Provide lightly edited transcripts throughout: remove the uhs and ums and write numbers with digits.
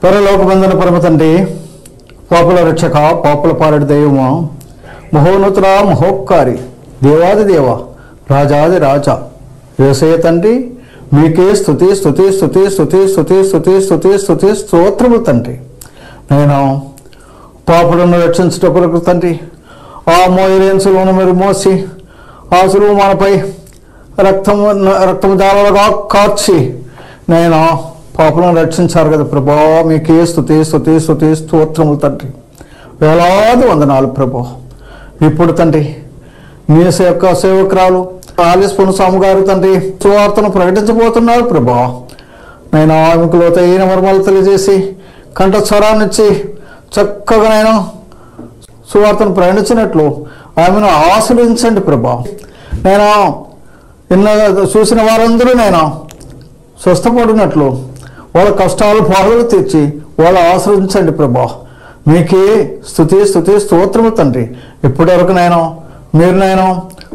పరలోకమందున పరమ తండ్రి, పాపుల రక్షక, పాపుల పాలటి దైవమా, మహోన్నతుల మహోపకారి, దేవాది దేవ, రాజాది రాజా, యేసయ్య తండ్రి, మీకే స్తుతి స్తుతి స్తుతి స్తుతి స్తుతి స్తుతి స్తుతి స్తుతి స్తోత్రము తండ్రి. నేను పాపులను రక్షించట కొరకు తండ్రి, ఆ మోయలేని సులువును మీరు మోసి, ఆ సులువు మనపై రక్తము జాలలుగా కార్చి నేను పాపులను రక్షించారు కదా ప్రభా. మీకే స్తుతి స్తుతి స్తుతి స్తోత్రములు తండ్రి. వేలాది వందనాలు ప్రభా. ఇప్పుడు తండ్రి మీ యొక్క సేవకురాలు ఆలిస్పును స్వామి గారు తండ్రి సువార్తను ప్రకటించబోతున్నారు ప్రభా. నేను ఆమెకు లోతైన మర్మాలు తెలియజేసి కంఠస్వరాన్నిచ్చి చక్కగా నేను సువార్తను ప్రకటించినట్లు ఆమెను ఆశీర్వదించండి ప్రభా. నేను చూసిన వారందరూ నేను స్వస్థపడినట్లు వాళ్ళ కష్టాలు బాధలు తీర్చి వాళ్ళు ఆశ్రయించండి ప్రభా. మీకే స్తుతి స్తుతి స్తోత్రము తండ్రి. ఇప్పటివరకు మీరు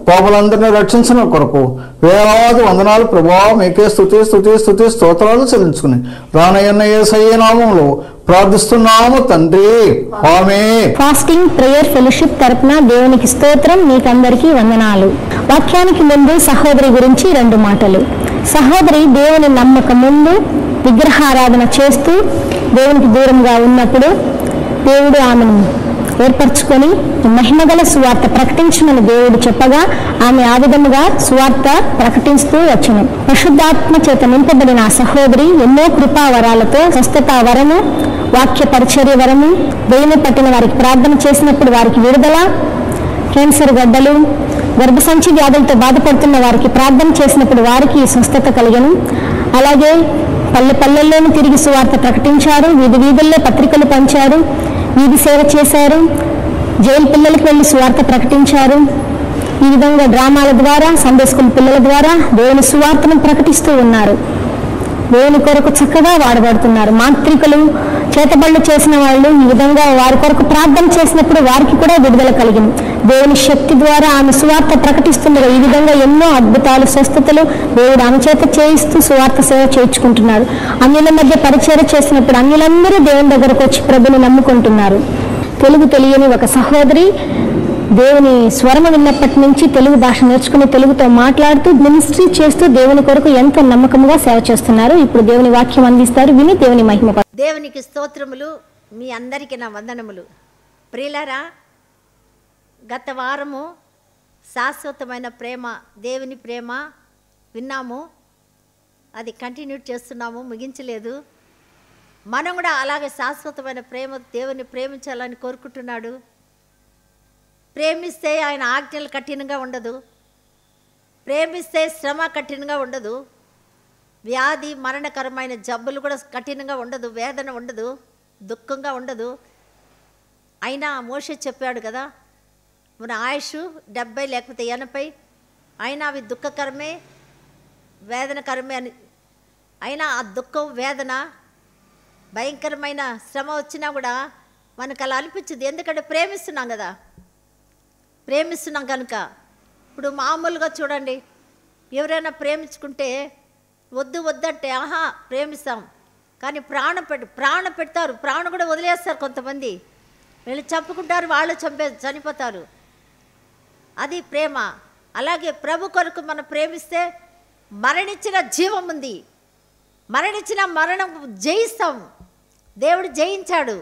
పాపులందరినీ రక్షించిన కొరకు వేలాది వందనాలు ప్రభా. మీకే స్తుతి స్తుతి స్తుతి స్తోత్రాలు చెల్లించుకుని రానయ్యన్న యేసయ్య నామములో ప్రార్థిస్తున్నాము తండ్రి, ఆమేన్. ఫాస్టింగ్ ప్రేయర్ ఫెలోషిప్ తరపున దేవునికి స్తోత్రం. మీకందరికీ వందనాలు. వాక్యానికి ముందు సహోదరి గురించి 2 మాటలు. సహోదరి దేవుని నమ్మక ముందు విగ్రహారాధన చేస్తూ దేవునికి దూరంగా ఉన్నప్పుడు దేవుడు ఆమెను ఏర్పరచుకొని మహిమగల సువార్త ప్రకటించమని దేవుడు చెప్పగా ఆమె ఆ విధముగా సువార్త ప్రకటిస్తూ వచ్చును. పరిశుద్ధాత్మ చేత నింపబడిన ఆ సహోదరి ఎన్నో కృపా వరాలతో స్వస్థత వరము, వాక్య పరిచర్య వరము, దెయ్యము పట్టిన వారికి ప్రార్థన చేసినప్పుడు వారికి విడుదల, క్యాన్సర్ గడ్డలు, గర్భసంచి వ్యాధులతో బాధపడుతున్న వారికి ప్రార్థన చేసినప్పుడు వారికి స్వస్థత కలిగను. అలాగే పల్లెల్లోనూ తిరిగి సువార్త ప్రకటించారు, వీధి వీధుల్లో పత్రికలు పంచారు, వీధి సేవ చేశారు, జైలు పిల్లలకు వెళ్ళి సువార్త ప్రకటించారు. ఈ విధంగా డ్రామాల ద్వారా, సండే స్కూల్ పిల్లల ద్వారా దేవుని సువార్తను ప్రకటిస్తూ ఉన్నారు. దేవుని కొరకు చక్కగా వాడబడుతున్నారు. మాంత్రికులు, చేతబళ్ళు చేసిన వాళ్ళు ఈ విధంగా వారి కొరకు ప్రార్థన చేసినప్పుడు వారికి కూడా విడుదల కలిగింది. దేవుని శక్తి ద్వారా ఆమె సువార్త ప్రకటిస్తుండగా ఈ విధంగా ఎన్నో అద్భుతాలు, స్వస్థతలు దేవుడు ఆమె చేత చేయిస్తూ సువార్త సేవ చేయించుకుంటున్నారు. అన్యుల మధ్య పరిచర్య చేసినప్పుడు అన్యులందరూ దేవుని దగ్గరకు వచ్చి ప్రభుని నమ్ముకుంటున్నారు. తెలుగు తెలియని ఒక సహోదరి దేవుని స్వరము విన్నప్పటి నుంచి తెలుగు భాష నేర్చుకుని తెలుగుతో మాట్లాడుతూ మినిస్ట్రీ చేస్తూ దేవుని కొరకు ఎంతో నమ్మకంగా సేవ చేస్తున్నారు. ఇప్పుడు దేవుని వాక్యం అందిస్తారు, విని దేవుని మహిమ. దేవునికి స్తోత్రములు. మీ అందరికీ నా వందనములు. ప్రియులారా, గత వారము శాశ్వతమైన ప్రేమ, దేవుని ప్రేమ విన్నాము. అది కంటిన్యూ చేస్తున్నాము, ముగించలేదు. మనం కూడా అలాగే శాశ్వతమైన ప్రేమ, దేవుని ప్రేమించాలని కోరుకుంటున్నాడు. ప్రేమిస్తే ఆయన ఆజ్ఞలు కఠినంగా ఉండదు, ప్రేమిస్తే శ్రమ కఠినంగా ఉండదు, వ్యాధి మరణకరమైన జబ్బులు కూడా కఠినంగా ఉండదు, వేదన ఉండదు, దుఃఖంగా ఉండదు. అయినా మోషే చెప్పాడు కదా, మన ఆయుష్ 70 లేకపోతే 80, అయినా అవి దుఃఖకరమే, వేదనకరమే అని. అయినా ఆ దుఃఖం, వేదన, భయంకరమైన శ్రమ వచ్చినా కూడా మనకు అలా అనిపించదు. ఎందుకంటే ప్రేమిస్తున్నాం కదా, ప్రేమిస్తున్నాం కనుక. ఇప్పుడు మామూలుగా చూడండి, ఎవరైనా ప్రేమించుకుంటే వద్దు వద్దంటే ఆహా ప్రేమిస్తాం, కానీ ప్రాణం పెడతారు, ప్రాణం కూడా వదిలేస్తారు. కొంతమంది వీళ్ళు చంపుకుంటారు, వాళ్ళు చనిపోతారు. అది ప్రేమ. అలాగే ప్రభు కొరకు మనం ప్రేమిస్తే మరణించిన జీవం ఉంది, మరణించిన మరణం జయిస్తాం. దేవుడు జయించాడు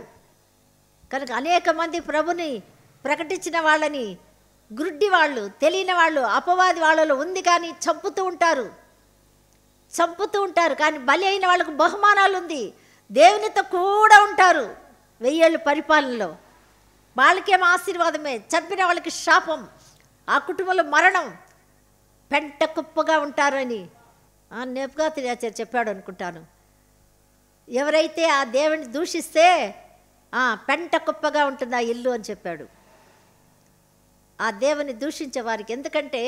కనుక అనేక మంది ప్రభుని ప్రకటించిన వాళ్ళని గుడ్డి వాళ్ళు, తెలియని వాళ్ళు, అపవాది వాళ్ళలో ఉంది కానీ చంపుతూ ఉంటారు. కానీ బలి అయిన వాళ్ళకు బహుమానాలు ఉంది, దేవునితో కూడా ఉంటారు 1000 ఏళ్ళు పరిపాలనలో. వాళ్ళకేమో ఆశీర్వాదమే, చంపిన వాళ్ళకి శాపం, ఆ కుటుంబంలో మరణం, పెంట కుప్పగా ఉంటారని నెబుకద్నెజరు చెప్పాడు అనుకుంటాను. ఎవరైతే ఆ దేవుని దూషిస్తే పెంట కుప్పగా ఉంటుంది ఆ ఇల్లు అని చెప్పాడు. ఆ దేవుని దూషించే వారికి. ఎందుకంటే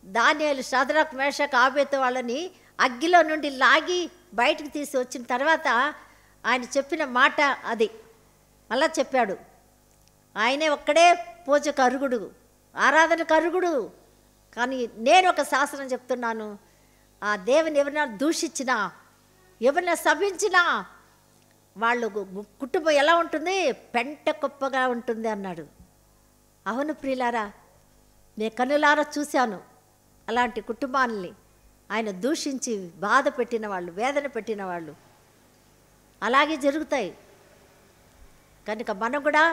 దానియేలు, షద్రకు, మేషకు, ఆబేతు వాళ్ళని అగ్గిలో నుండి లాగి బయటకు తీసి వచ్చిన తర్వాత ఆయన చెప్పిన మాట అది మళ్ళా చెప్పాడు. ఆయనే ఒక్కడే పూజకు అర్హుడు, ఆరాధనకు అర్హుడు. కానీ నేను ఒక శాసనం చెప్తున్నాను, ఆ దేవుని ఎవరైనా దూషించినా, ఎవరైనా సభించినా వాళ్ళు కుటుంబం ఎలా ఉంటుంది, పెంట కుప్పగా ఉంటుంది అన్నాడు. అవును ప్రియులారా, నేను కన్నులారా చూశాను అలాంటి కుటుంబాన్ని. ఆయన దూషించి బాధ పెట్టిన వాళ్ళు, వేదన పెట్టిన వాళ్ళు అలాగే జరుగుతాయి. కనుక మనం కూడా,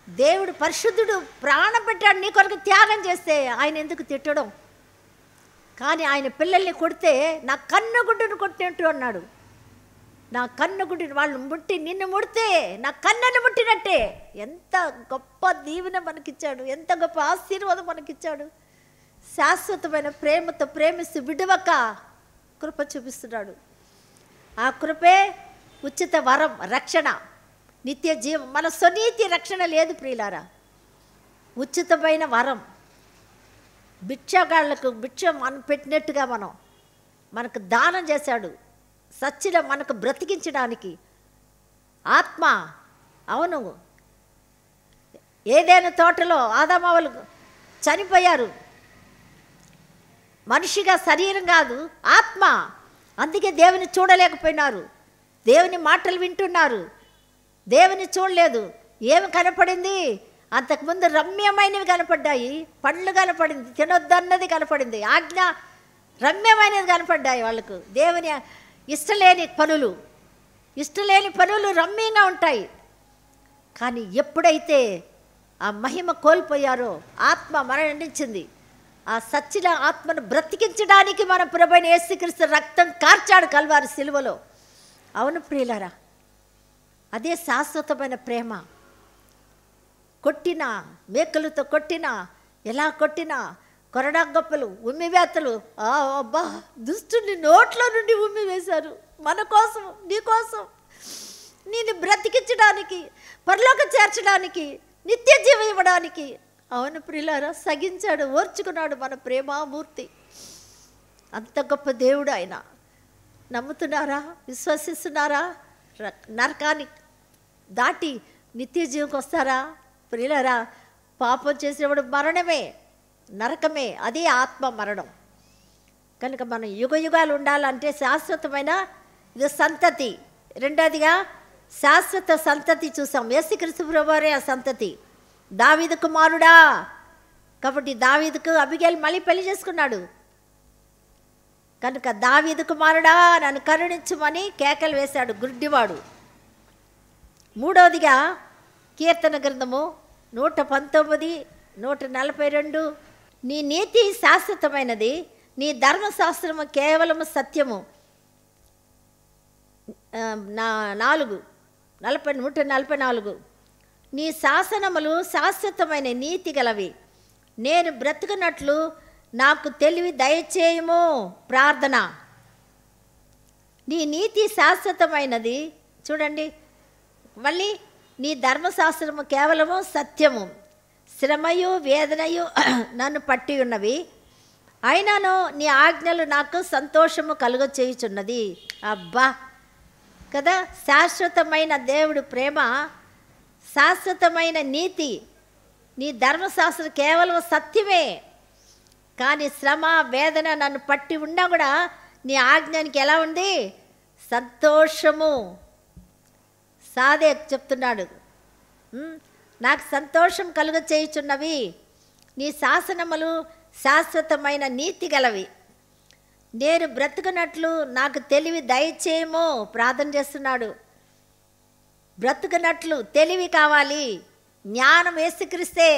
దేవుడు పరిశుద్ధుడు, ప్రాణం పెట్టాడు నీ కొరకు త్యాగం చేస్తే ఆయన ఎందుకు తిట్టడం? కానీ ఆయన పిల్లల్ని కొడితే నా కన్నుగుడ్డును కొట్టినట్టు అన్నాడు. నా కన్నుగుడ్డిని వాళ్ళు ముట్టి, నిన్ను ముడితే నా కన్నును ముట్టినట్టే. ఎంత గొప్ప దీవెన మనకిచ్చాడు, ఎంత గొప్ప ఆశీర్వాదం మనకిచ్చాడు. శాశ్వతమైన ప్రేమతో ప్రేమిస్తూ విడువక కృప చూపిస్తున్నాడు. ఆ కృపే ఉచిత వరం, రక్షణ, నిత్య జీవం. మన స్వనీతి రక్షణ లేదు ప్రియులారా, ఉచితమైన వరం. భిక్షగాళ్లకు భిక్ష మనం పెట్టినట్టుగా మనకు దానం చేశాడు. సచ్చిలో మనకు బ్రతికించడానికి ఆత్మ. అవును, ఏదైనా తోటలో ఆదామవ్వలు చనిపోయారు, మనిషిగా శరీరం కాదు, ఆత్మ. అందుకే దేవుని చూడలేకపోయినారు, దేవుని మాటలు వింటున్నారు, దేవుని చూడలేదు. ఏమి కనపడింది? అంతకుముందు రమ్యమైనవి కనపడ్డాయి, పండ్లు కనపడింది, తినొద్దన్నది కనపడింది, ఆజ్ఞ రమ్యమైనది కనపడ్డాయి వాళ్ళకు. దేవుని ఇష్టలేని పనులు రమ్యంగా ఉంటాయి. కానీ ఎప్పుడైతే ఆ మహిమ కోల్పోయారో, ఆత్మ మరణించింది. ఆ సచ్చిన ఆత్మను బ్రతికించడానికి మన ప్రభువైన యేసుక్రీస్తు రక్తం కార్చాడు కల్వారి సిలువలో. అవును ప్రియులారా, అదే శాశ్వతమైన ప్రేమ. కొట్టినా, మేకలతో కొట్టినా, ఎలా కొట్టినా, కొరడా గొప్పలు, ఉమ్మివేతలు, అబ్బా, దుష్టుని నోట్లో నుండి ఉమ్మి వేశారు మన కోసం, నీ కోసం, నేను బ్రతికించడానికి, పరలోక చేర్చడానికి, నిత్య జీవం ఇవ్వడానికి. అవును ప్రియులారా, సగించాడు, ఓర్చుకున్నాడు మన ప్రేమామూర్తి. అంత గొప్ప దేవుడు ఆయన. నమ్ముతున్నారా? విశ్వసిస్తున్నారా? నరకాన్ని దాటి నిత్య జీవంకి వస్తారా ప్రియులారా? పాపం చేసినప్పుడు మరణమే, నరకమే, అదే ఆత్మ మరణం. కనుక మనం యుగయుగాలు ఉండాలంటే శాశ్వతమైన ఇది సంతతి. రెండోదిగా శాశ్వత సంతతి చూసాం. యేసుక్రీస్తు ప్రభువారే ఆ సంతతి. దావీదు కుమారుడా కాబట్టి దావీదుకు అబిగేలు మళ్ళీ పెళ్లి చేసుకున్నాడు. కనుక దావీదు కుమారుడా నన్ను కరుణించుమని కేకలు వేశాడు గుడ్డివాడు. మూడవదిగా కీర్తన గ్రంథము 119, 142, నీ నీతి శాశ్వతమైనది, నీ ధర్మశాస్త్రము కేవలము సత్యము. 144, నీ శాసనములు శాశ్వతమైన నీతి గలవి, నేను బ్రతుకున్నట్లు నాకు తెలివి దయచేయము. ప్రార్థన. నీ నీతి శాశ్వతమైనది. చూడండి మళ్ళీ, నీ ధర్మశాస్త్రము కేవలము సత్యము, శ్రమయు వేదనయు నన్ను పట్టి ఉన్నవి, అయినాను నీ ఆజ్ఞలు నాకు సంతోషము కలుగచేయుచున్నది. అబ్బా కదా, శాశ్వతమైన దేవుడు ప్రేమ, శాశ్వతమైన నీతి. నీ ధర్మశాస్త్రం కేవలం సత్యమే, కానీ శ్రమ వేదన నన్ను పట్టి ఉన్నా కూడా నీ ఆజ్ఞానికి ఎలా ఉంది? సంతోషము. సాదే చెప్తున్నాడు, నాకు సంతోషం కలుగ చేయుచున్నవి, నీ శాసనములు శాశ్వతమైన నీతి గలవి, నేను బ్రతుకున్నట్లు నాకు తెలివి దయచేయము. ప్రార్థన చేస్తున్నాడు. బ్రతుకున్నట్లు తెలివి కావాలి, జ్ఞానం. యేసుక్రీస్తే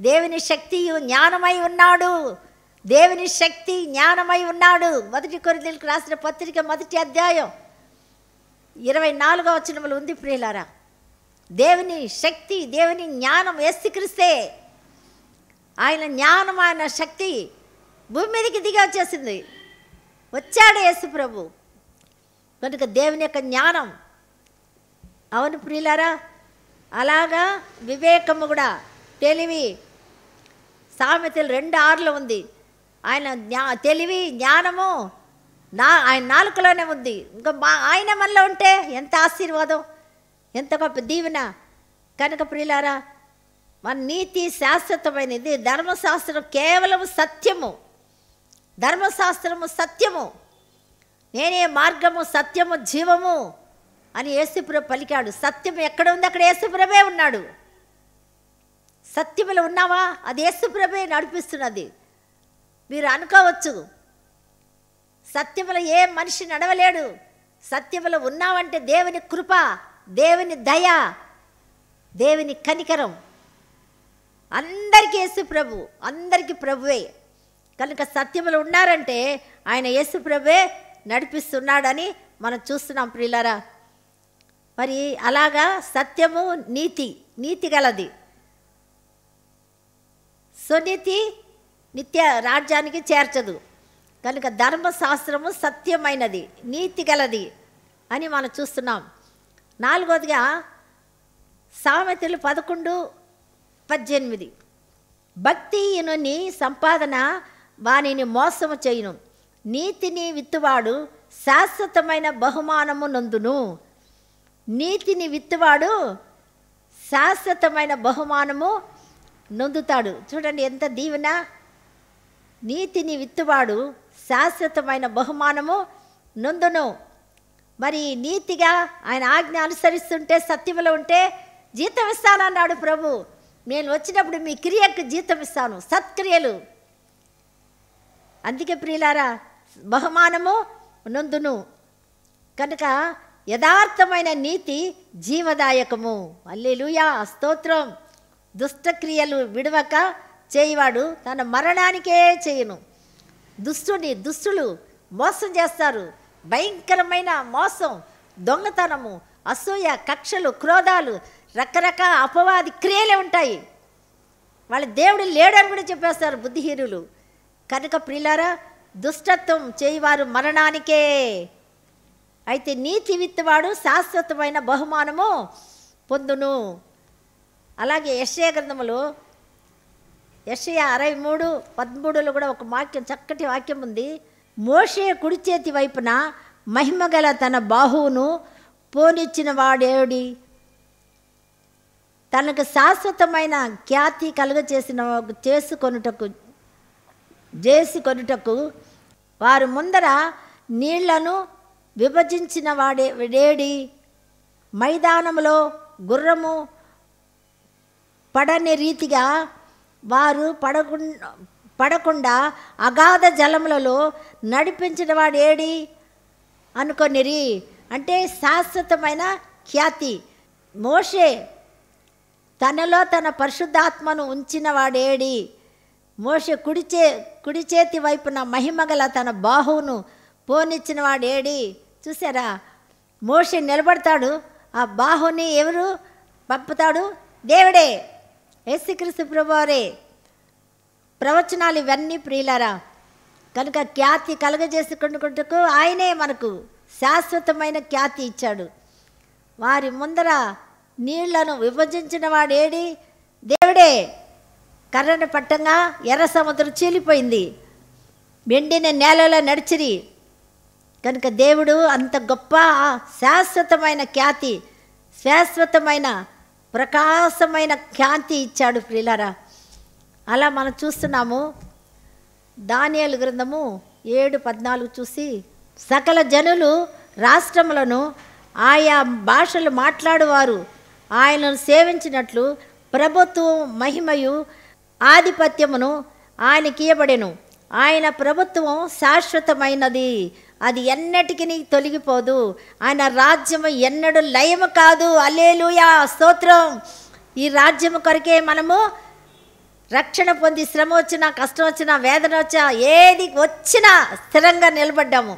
దేవుని శక్తి జ్ఞానమై ఉన్నాడు, దేవుని శక్తి జ్ఞానమై ఉన్నాడు. 1 కొరింథీయులకు రాసిన పత్రిక 1వ అధ్యాయం 24వ వచనములో ఉంది ప్రియులారా. దేవుని శక్తి, దేవుని జ్ఞానం యేసుక్రీస్తే. ఆయన జ్ఞానం, ఆయన శక్తి భూమి మీదకి దిగి వచ్చేసింది, వచ్చాడు యేసు ప్రభు. కనుక దేవుని యొక్క జ్ఞానం. అవును ప్రియులారా, అలాగా వివేకము కూడా, తెలివి. సామెతలు 2:6 ఉంది. ఆయన తెలివి జ్ఞానము ఆయన నాలుకలోనే ఉంది. ఇంకా ఆయన మనలో ఉంటే ఎంత ఆశీర్వాదం, ఎంత గొప్ప దీవెన. కనుక ప్రియులారా, మన నీతి శాశ్వతమైనది, ధర్మశాస్త్రం కేవలం సత్యము. ధర్మశాస్త్రము సత్యము, నేనే మార్గము సత్యము జీవము అని యేసుప్రభు పలికాడు. సత్యం ఎక్కడ ఉంది అక్కడ యేసుప్రభే ఉన్నాడు. సత్యములో ఉన్నావా? అది యేసుప్రభే నడిపిస్తున్నది. మీరు అనుకోవచ్చు సత్యములో ఏ మనిషి నడవలేడు. సత్యములో ఉన్నావంటే దేవుని కృప, దేవుని దయ, దేవుని కనికరం. అందరికీ యేసు ప్రభు, అందరికీ ప్రభువే. కనుక సత్యములో ఉన్నారంటే ఆయన యేసు ప్రభువే నడిపిస్తున్నాడని మనం చూస్తున్నాం ప్రియులారా. మరి అలాగా సత్యము నీతి గలది. సునీతి నిత్య రాజ్యానికి చేర్చదు. కనుక ధర్మశాస్త్రము సత్యమైనది, నీతి గలది అని మనం చూస్తున్నాం. నాలుగోదిగా సామెతలు 11:18 భక్తిహీనుని సంపాదన వానిని మోసము చేయును, నీతిని విత్తువాడు శాశ్వతమైన బహుమానము నొందును. నీతిని విత్తువాడు శాశ్వతమైన బహుమానము నొందుతాడు. చూడండి ఎంత దీవెన. నీతిని విత్తువాడు శాశ్వతమైన బహుమానము నొందును. మరి నీతిగా ఆయన ఆజ్ఞ అనుసరిస్తుంటే, సత్యములో ఉంటే జీతం ఇస్తానన్నాడు ప్రభు. నేను వచ్చినప్పుడు మీ క్రియకు జీతం ఇస్తాను, సత్క్రియలు. అందుకే ప్రియులారా బహుమానము నొందును. కనుక యథార్థమైన నీతి జీవదాయకము. హల్లెలూయా, స్తోత్రం. దుష్టక్రియలు విడవక చేయవాడు తన మరణానికే చేయును. దుష్టులు మోసం చేస్తారు. భయంకరమైన మోసం, దొంగతనము, అసూయ, కక్షలు, క్రోధాలు, రకరకాల అపవాది క్రియలే ఉంటాయి. వాళ్ళ దేవుడు లేడని కూడా చెప్పేస్తారు బుద్ధిహీనులు. కనుక ప్రియులారా దుష్టత్వం చేయవారు మరణానికే. అయితే నీతి విత్తువాడు శాశ్వతమైన బహుమానము పొందును. అలాగే యెషయా గ్రంథములో యెషయా 63:13 కూడా ఒక వాక్యం, చక్కటి వాక్యం ఉంది. మోషే కుడి చేతి వైపున మహిమగల తన బాహువును పోనిచ్చిన వాడేడి, తనకు శాశ్వతమైన ఖ్యాతి చేసుకొనుటకు వారు ముందర నీళ్లను విభజించిన వాడేడి, మైదానంలో గుర్రము పడని రీతిగా వారు పడకుండా అగాధ జలములలో నడిపించిన వాడు ఏడి అనుకొనిరి. అంటే శాశ్వతమైన ఖ్యాతి. మోషే తనలో తన పరిశుద్ధాత్మను ఉంచిన వాడేడి. మోషే కుడి చేతి వైపున మహిమగల తన బాహువును పోనిచ్చిన వాడేడి. చూసారా, మోషే నిలబడతాడు, ఆ బాహుని ఎవరు పంపుతాడు? దేవుడే, యేసుక్రీస్తు ప్రభువారే. ప్రవచనాలు ఇవన్నీ ప్రియులారా. కనుక ఖ్యాతి కలుగజేసుకుంటూ ఆయనే మనకు శాశ్వతమైన ఖ్యాతి ఇచ్చాడు. వారి ముందర నీళ్లను విభజించిన వాడేడి? దేవుడే. కర్రను పట్టంగా ఎర్ర సముద్రం చీలిపోయింది, వెండిన నేలలో నడిచిరి. కనుక దేవుడు అంత గొప్ప శాశ్వతమైన ఖ్యాతి, శాశ్వతమైన ప్రకాశమైన ఖ్యాతి ఇచ్చాడు ప్రియులారా. అలా మనం చూస్తున్నాము. దానియేలు గ్రంథము 7:14 చూసి, సకల జనులు రాష్ట్రములను ఆయా భాషలు మాట్లాడువారు ఆయనను సేవించినట్లు ప్రభుత్వం మహిమయు ఆధిపత్యమును ఆయనకి ఇయ్యబడెను. ఆయన ప్రభుత్వం శాశ్వతమైనది, అది ఎన్నటికీ తొలగిపోదు. ఆయన రాజ్యము ఎన్నడూ లయము కాదు. హల్లెలూయా, స్తోత్రం. ఈ రాజ్యము కొరకే మనము రక్షణ పొంది శ్రమ వచ్చినా, కష్టం వచ్చినా, వేదన వచ్చినా, ఏది వచ్చినా స్థిరంగా నిలబడ్డాము.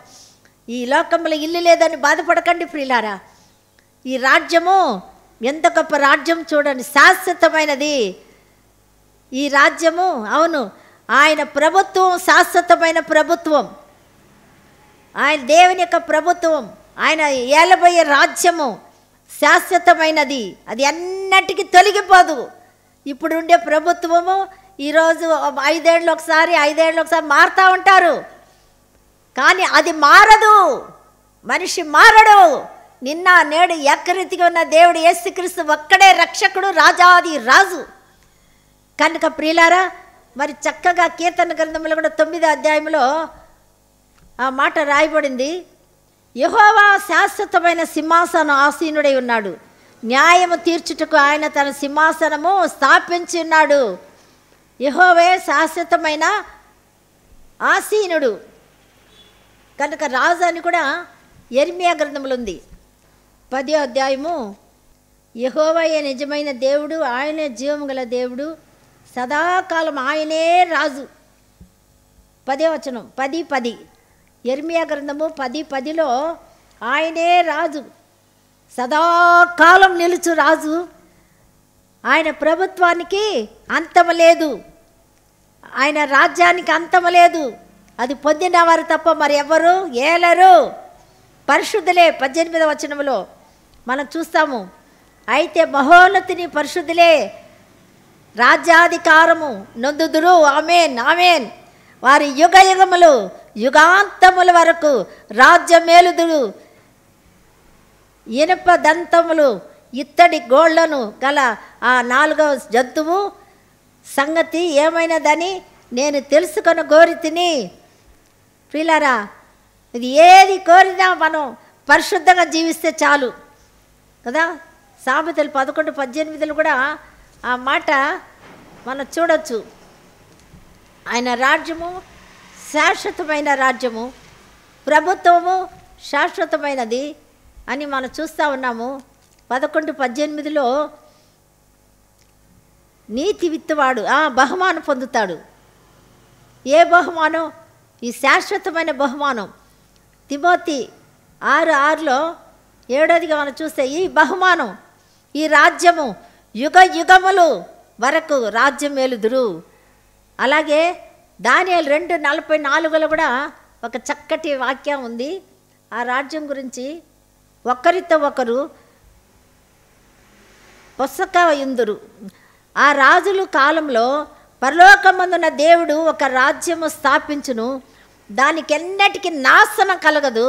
ఈ లోకంలో ఇల్లు లేదని బాధపడకండి ప్రియులారా. ఈ రాజ్యము ఎంత గొప్ప రాజ్యం చూడండి, శాశ్వతమైనది ఈ రాజ్యము. అవును, ఆయన ప్రభుత్వం శాశ్వతమైన ప్రభుత్వం, ఆయన దేవుని యొక్క ప్రభుత్వం, ఆయన ఏలబోయే రాజ్యము శాశ్వతమైనది, అది ఎన్నటికీ తొలగిపోదు. ఇప్పుడు ఉండే ప్రభుత్వము ఈరోజు 5 ఏళ్ళు ఒకసారి మారుతూ ఉంటారు, కానీ అది మారదు. మనిషి మారడు. నిన్న నేడు ఏకరీతిగా ఉన్న దేవుడు యేసుక్రీస్తు ఒక్కడే రక్షకుడు, రాజాది రాజు. కనుక ప్రియులారా, మరి చక్కగా కీర్తన గ్రంథంలో కూడా 9వ అధ్యాయంలో ఆ మాట రాయబడింది. యెహోవా శాశ్వతమైన సింహాసనం ఆసీనుడై ఉన్నాడు. న్యాయము తీర్చుటకు ఆయన తన సింహాసనము స్థాపించి ఉన్నాడు. యెహోవే శాశ్వతమైన ఆసీనుడు కనుక రాజు అని కూడా యెర్మీయా గ్రంథంలో ఉంది. 10వ అధ్యాయము. యెహోవాయే నిజమైన దేవుడు, ఆయనే జీవము గల దేవుడు, సదాకాలం ఆయనే రాజు. 10వ వచనం 10:10 యెర్మీయా గ్రంథము 10:10లో ఆయనే రాజు, సదాకాలం నిలుచు రాజు. ఆయన ప్రభుత్వానికి అంతము లేదు, ఆయన రాజ్యానికి అంతము లేదు. అది పొందిన వారు తప్ప మరి ఎవరు ఏలరు. పరిశుద్ధులే 18వ వచనంలో మనం చూస్తాము. అయితే మహోన్నతిని పరిశుద్ధులే రాజ్యాధికారము నొందుదురు. ఆమేన్ ఆమేన్. వారి యుగ యుగములు యుగాంతముల వరకు రాజ్యమేలుదురు. ఇనుప దంతములు ఇత్తడి గోళ్లను గల ఆ 4వ జంతువు సంగతి ఏమైనదని నేను తెలుసుకొని కోరితిని. ప్రియులారా, ఇది ఏది కోరినా మనం పరిశుద్ధంగా జీవిస్తే చాలు కదా. సామెతలు 11:18 కూడా ఆ మాట మనం చూడొచ్చు. ఆయన రాజ్యము శాశ్వతమైన రాజ్యము, ప్రభుత్వము శాశ్వతమైనది అని మనం చూస్తూ ఉన్నాము. 11:18లో నీతి విత్తువాడు బహుమానం పొందుతాడు. ఏ బహుమానం? ఈ శాశ్వతమైన బహుమానం. తిమోతి 6:6లో 7వదిగా మనం చూస్తే ఈ బహుమానం, ఈ రాజ్యము యుగ యుగములు వరకు రాజ్యం ఏలుదురు. అలాగే దానియేలు 2:44లో కూడా ఒక చక్కటి వాక్యం ఉంది ఆ రాజ్యం గురించి. ఒకరితో ఒకరు పొసకయుందురు. ఆ రాజుల కాలంలో పరలోకమందున్న దేవుడు ఒక రాజ్యము స్థాపించును, దానికి ఎన్నటికీ నాశనం కలగదు.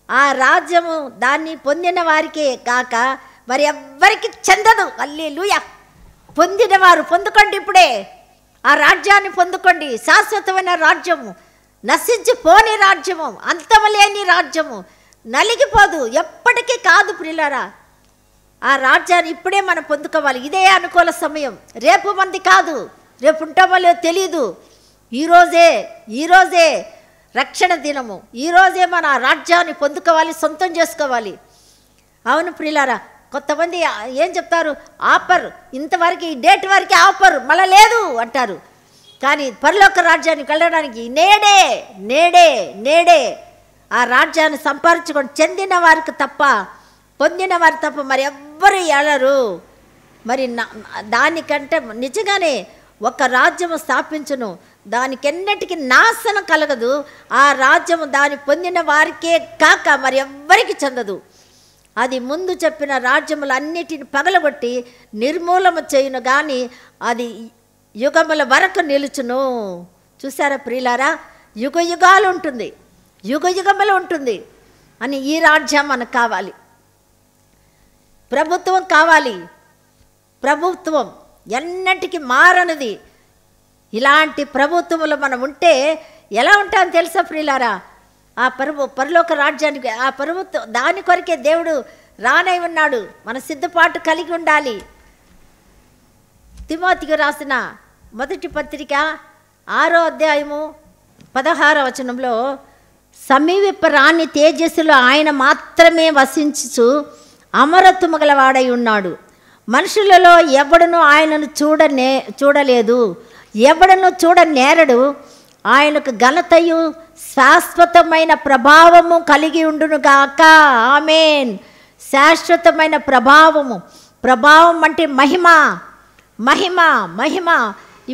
ఆ రాజ్యము దాన్ని పొందిన వారికే కాక మరి ఎవ్వరికి చెందదు. హల్లెలూయా. పొందిన వారు పొందుకోండి, ఇప్పుడే ఆ రాజ్యాన్ని పొందుకోండి. శాశ్వతమైన రాజ్యము, నశించిపోని రాజ్యము, అంతము లేని రాజ్యము, నలిగిపోదు, ఎప్పటికీ కాదు. ప్రియులారా, ఆ రాజ్యాన్ని ఇప్పుడే మనం పొందుకోవాలి. ఇదే అనుకూల సమయం. రేపు మంది కాదు, రేపు ఉంటామో లేదో తెలియదు. ఈరోజే రక్షణ దినము. ఈరోజే మన ఆ రాజ్యాన్ని పొందుకోవాలి, సొంతం చేసుకోవాలి. అవును ప్రియులారా, కొంతమంది ఏం చెప్తారు? ఆఫర్, ఇంతవరకు ఈ డేట్ వరకే ఆఫర్, మళ్ళీ లేదు అంటారు. కానీ పరలోక రాజ్యానికి వెళ్ళడానికి నేడే ఆ రాజ్యాన్ని సంపాదించుకొని చెందిన వారికి తప్ప, పొందిన వారు తప్ప మరి ఎవ్వరు వెళ్ళరు. మరి దానికంటే నిజంగానే ఒక రాజ్యము స్థాపించును, దానికెన్నటికి నాశనం కలగదు. ఆ రాజ్యము దాన్ని పొందిన వారికే కాక మరి ఎవ్వరికి చెందదు. అది ముందు చెప్పిన రాజ్యములన్నిటిని పగలగొట్టి నిర్మూలన చేయును, కానీ అది యుగముల వరకు నిలుచును. చూసారా ప్రియులారా, యుగ యుగాలు ఉంటుంది, యుగ యుగములు ఉంటుంది అని. ఈ రాజ్యం మనకు కావాలి, ప్రభుత్వం కావాలి. ప్రభుత్వం ఎన్నటికీ మారనిది. ఇలాంటి ప్రభుత్వంలో మనం ఉంటే ఎలా ఉంటామని తెలుసా ప్రియులారా? ఆ పరలోక రాజ్యానికి, ఆ ప్రభుత్వం దాని కొరకే దేవుడు రానై ఉన్నాడు. మన సిద్ధపాటు కలిగి ఉండాలి. తిమోతికి రాసిన మొదటి పత్రిక 6వ అధ్యాయము 16వ వచనంలో, సమీపరాని తేజస్సులో ఆయన మాత్రమే వసించుచు అమరత్వము గలవాడై ఉన్నాడు. మనుషులలో ఎవడను ఆయనను చూడలేదు, ఎవడను చూడనేరడు. ఆయనకు ఘనతయు శాశ్వతమైన ప్రభావము కలిగి ఉండునుగాక. ఆమేన్. శాశ్వతమైన ప్రభావం అంటే మహిమ.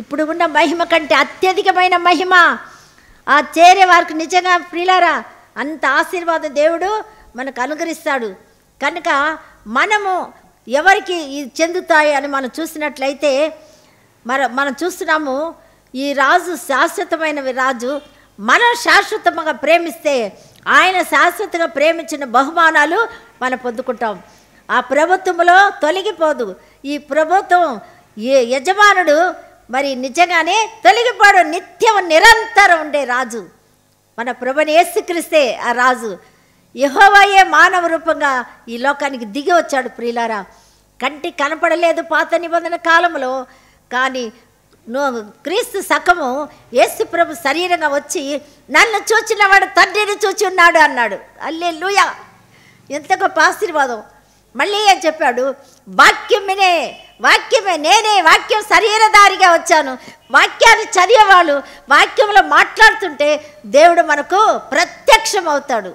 ఇప్పుడు ఉన్న మహిమ కంటే అత్యధికమైన మహిమ. ఆ చేరే వారికి నిజంగా ప్రియులారా అంత ఆశీర్వాదం దేవుడు మనకు అనుగ్రహిస్తాడు. కనుక మనము ఎవరికి ఇది చెందుతాయి అని మనం చూసినట్లయితే మనం చూస్తున్నాము. ఈ రాజు శాశ్వతమైన రాజు. మనం శాశ్వతంగా ప్రేమిస్తే ఆయన శాశ్వతంగా ప్రేమించిన బహుమానాలు మనం పొందుకుంటాం. ఆ ప్రభుత్వంలో తొలగిపోదు. ఈ ప్రభుత్వం యజమానుడు మరి నిజంగానే తొలగిపోడు. నిత్యం నిరంతరం ఉండే రాజు మన ప్రభుని యేసుక్రీస్తే ఆ రాజు. యెహోవాయే మానవ రూపంగా ఈ లోకానికి దిగి వచ్చాడు ప్రియులారా. కంటికి కనపడలేదు పాత నిబంధన కాలంలో, కానీ క్రీస్తు శకము యేసు ప్రభు శరీరంగా వచ్చి నన్ను చూచినవాడు తండ్రిని చూచి ఉన్నాడు అన్నాడు. హల్లెలూయా! ఎంత గొప్ప ఆశీర్వాదం. మళ్ళీ ఏం చెప్పాడు? వాక్యమే నేనే, వాక్యం శరీరధారిగా వచ్చాను. వాక్యాన్ని చదివేవాళ్ళు వాక్యంలో మాట్లాడుతుంటే దేవుడు మనకు ప్రత్యక్షం అవుతాడు.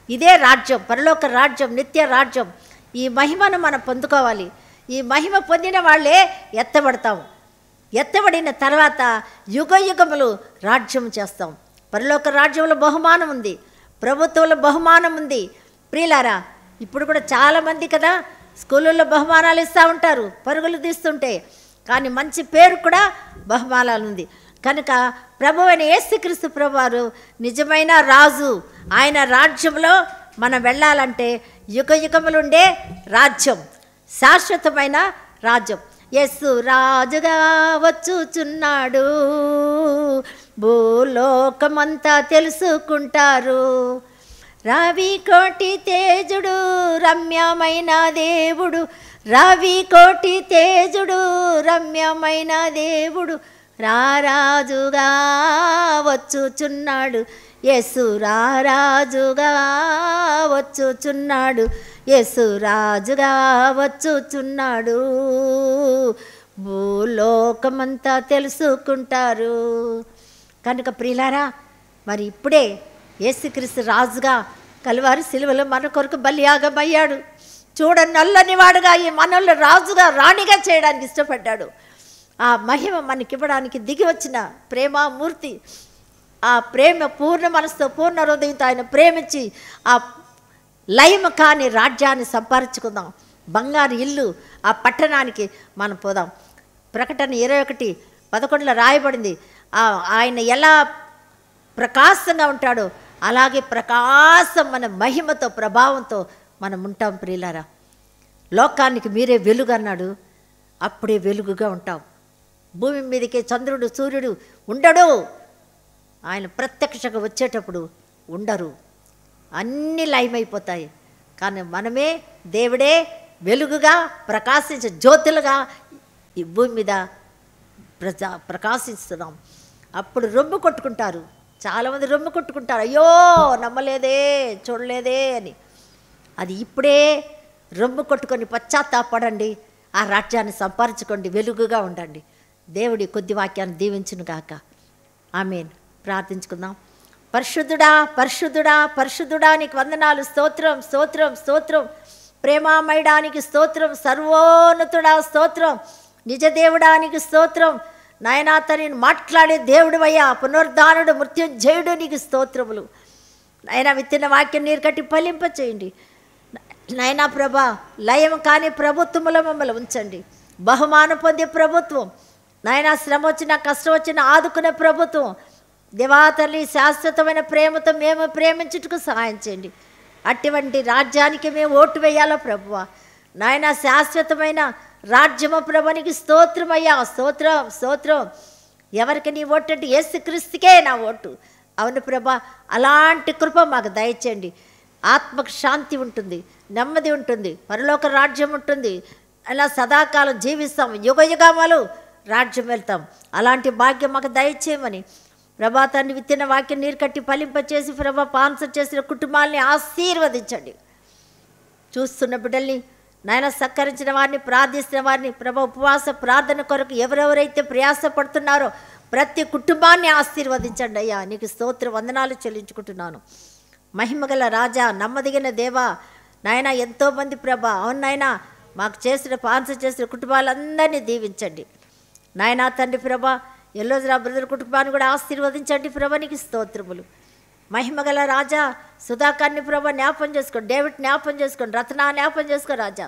ఇదే రాజ్యం, పరలోక రాజ్యం, నిత్య రాజ్యం. ఈ మహిమను మనం పొందుకోవాలి. ఈ మహిమ పొందిన వాళ్ళే ఎత్తబడతాం. ఎత్తబడిన తర్వాత యుగ యుగములు రాజ్యం చేస్తాం. పరలోక రాజ్యంలో బహుమానం ఉంది, ప్రభుత్వంలో బహుమానం ఉంది. ప్రియులారా, ఇప్పుడు కూడా చాలామంది కదా స్కూళ్ళల్లో బహుమానాలు ఇస్తూ ఉంటారు, పరుగులు తీస్తుంటే. కానీ మంచి పేరు కూడా బహుమానాలు ఉంది. కనుక ప్రభువైన యేసుక్రీస్తు ప్రభువారు నిజమైన రాజు. ఆయన రాజ్యంలో మనం వెళ్ళాలంటే యుగ యుగములుండే రాజ్యం, శాశ్వతమైన రాజ్యం. యేసు రాజుగా వచ్చుచున్నాడు, భూలోకమంతా తెలుసుకుంటారు. రవి కోటి తేజుడు రమ్యమైన దేవుడు, రవి కోటి తేజుడు రమ్యమైన దేవుడు రారాజుగా వచ్చుచున్నాడు. యేసు రారాజుగా వచ్చుచున్నాడు, యేసు రాజుగా వచ్చుచున్నాడు. భూలోకమంతా తెలుసుకుంటారు. కనుక ప్రియులారా, మరి ఇప్పుడే యేసుక్రీస్తు రాజుగా కలువారి సిలువలో మన కొరకు బలియాగమయ్యాడు. చూడ నల్లని వాడుగా ఈ మనల్ని రాజుగా రాణిగా చేయడానికి ఇష్టపడ్డాడు. ఆ మహిమ మనకివ్వడానికి దిగి వచ్చిన ప్రేమామూర్తి. ఆ ప్రేమ పూర్ణ మనసుతో పూర్ణ హృదయంతో ఆయన ప్రేమించి ఆ లయము కాని రాజ్యాన్ని సంపాదించుకుందాం. బంగారు ఇల్లు ఆ పట్టణానికి మనం పోదాం. ప్రకటన 21:11 రాయబడింది. ఆయన ఎలా ప్రకాశంగా ఉంటాడో అలాగే ప్రకాశం మన మహిమతో ప్రభావంతో మనం ఉంటాం. ప్రియులారా, లోకానికి మీరే వెలుగు అన్నాడు. అప్పుడే వెలుగుగా ఉంటాం. భూమి మీదకి చంద్రుడు సూర్యుడు ఉండడు. ఆయన ప్రత్యక్షంగా వచ్చేటప్పుడు ఉండరు, అన్నీ లయమైపోతాయి. కానీ మనమే దేవుడే వెలుగుగా ప్రకాశించే జ్యోతులుగా ఈ భూమి మీద ప్రకాశిస్తున్నాం. అప్పుడు రొమ్ము కొట్టుకుంటారు, చాలామంది రొమ్ము కొట్టుకుంటారు, అయ్యో నమ్మలేదే చూడలేదే అని. అది ఇప్పుడే రొమ్ము కొట్టుకొని పశ్చాత్తాపడండి, ఆ రాజ్యాన్ని సంపాదించుకోండి, వెలుగుగా ఉండండి. దేవుడి కొద్ది వాక్యాన్ని దీవించును గాక. ఆమేన్. ప్రార్థించుకుందాం. పరిశుద్ధుడా పరిశుద్ధుడా పరిశుద్ధుడా నీకు వందనాలు, స్తోత్రం స్తోత్రం స్తోత్రం. ప్రేమామయడానికి స్తోత్రం, సర్వోన్నతుడా స్తోత్రం, నిజదేవుడానికి స్తోత్రం. నాయనా తనని మాట్లాడే దేవుడు అయ్యా, పునరుద్ధానుడు మృత్యుంజయుడు నీకు స్తోత్రములు. నాయనా విత్తిన వాక్యం నీరు కట్టి ఫలింప చేయండి. నాయనా ప్రభా, లయం కాని ప్రభుత్వములో మమ్మల్ని ఉంచండి. బహుమానం పొందే ప్రభుత్వం, నాయనా శ్రమ వచ్చినా కష్టం వచ్చినా ఆదుకునే ప్రభుత్వం. దేవాతల్లి శాశ్వతమైన ప్రేమతో మేము ప్రేమించుటకు సహాయం చేయండి. అటువంటి రాజ్యానికి మేము ఓటు వేయాలో ప్రభువా. నాయనా శాశ్వతమైన రాజ్యము ప్రభునికి స్తోత్రమయ్యా, స్తోత్రం స్తోత్రం. ఎవరికి నీ ఓటు అంటే యేసుక్రీస్తుకే నా ఓటు. అవును ప్రభా, అలాంటి కృప మాకు దయచేయండి. ఆత్మకు శాంతి ఉంటుంది, నెమ్మది ఉంటుంది, పరలోక రాజ్యం ఉంటుంది. అలా సదాకాలం జీవిస్తాం, యుగ యుగములు రాజ్యం వెళ్తాం. అలాంటి భాగ్యం మాకు దయచేయమని ప్రభా తండ్రి విత్తిన వాక్యం నీరు కట్టి ఫలింపచేసి ప్రభా స్పాన్సర్ చేసిన కుటుంబాలని ఆశీర్వదించండి. చూస్తున్న బిడ్డల్ని నాయన సత్కరించిన వారిని, ప్రార్థిస్తున్న వారిని ప్రభా ఉపవాస ప్రార్థన కొరకు ఎవరెవరైతే ప్రయాసపడుతున్నారో ప్రతి కుటుంబాన్ని ఆశీర్వదించండి అయ్యా. నీకు స్తోత్ర వందనాలు చెల్లించుకుంటున్నాను. మహిమగల రాజా, నమ్మదగిన దేవా, నాయన ఎంతోమంది ప్రభా, అవును నాయన మాకు చేసిన స్పాన్సర్ చేసిన కుటుంబాలందరినీ దీవించండి నాయనా తండ్రి. ప్రభా ఎల్లోజరా బ్రదర్ కుటుంబాన్ని కూడా ఆశీర్వదించండి ప్రభా, నీకు స్తోత్రములు. మహిమగల రాజా, సుధాకర్ని ప్రభా జ్ఞాపం చేసుకోండి, డేవిడ్ జ్ఞాపం చేసుకోండి, రత్న జ్ఞాపం చేసుకో రాజా.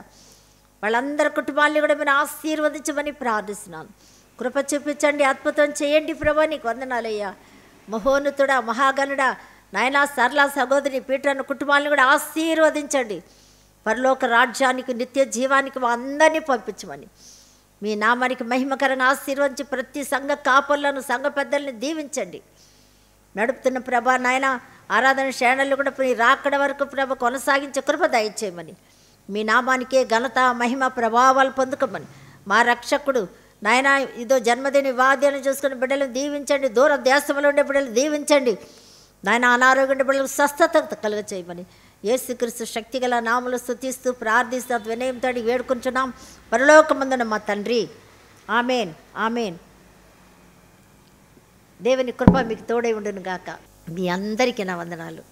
వాళ్ళందరి కుటుంబాన్ని కూడా మీరు ఆశీర్వదించమని ప్రార్థిస్తున్నాను. కృప చూపించండి, అద్భుతం చేయండి ప్రభా, నీకు వందనాలయ్యా. మహోన్నతుడా, మహాగణుడా, నాయనా సరళ సహోదరి పీటర్ను కుటుంబాలను కూడా ఆశీర్వదించండి. పరలోక రాజ్యానికి నిత్య జీవానికి మా అందరినీ పంపించమని మీ నామానికి మహిమకరంగా ఆశీర్వదించి ప్రతి సంఘ కాపర్లను సంఘ పెద్దల్ని దీవించండి. నడుపుతున్న ప్రభా నాయన ఆరాధన శ్రేణులు కూడా మీ రాకడ వరకు ప్రభ కొనసాగించే కృప దయచేయమని, మీ నామానికే ఘనత మహిమ ప్రభావాలు పొందుకోమని, మా రక్షకుడు నాయన ఇదో జన్మదిన వాద్యాలను చూసుకుని బిడ్డలను దీవించండి, దూర దేశంలో ఉండే బిడ్డలు దీవించండి నాయన, అనారోగ్య ఉండే బిడ్డలకు స్వస్థత కలుగ చేయమని యేసుక్రీస్తు శక్తిగల నామములు స్తుతిస్తూ ప్రార్థిస్తూ వినయంతో వేడుకుంటున్నాం పరలోకమందున మా తండ్రి. Amen amen. దేవుని కృప మీకు తోడై ఉండును గాక. మీ అందరికీ నా వందనాలు.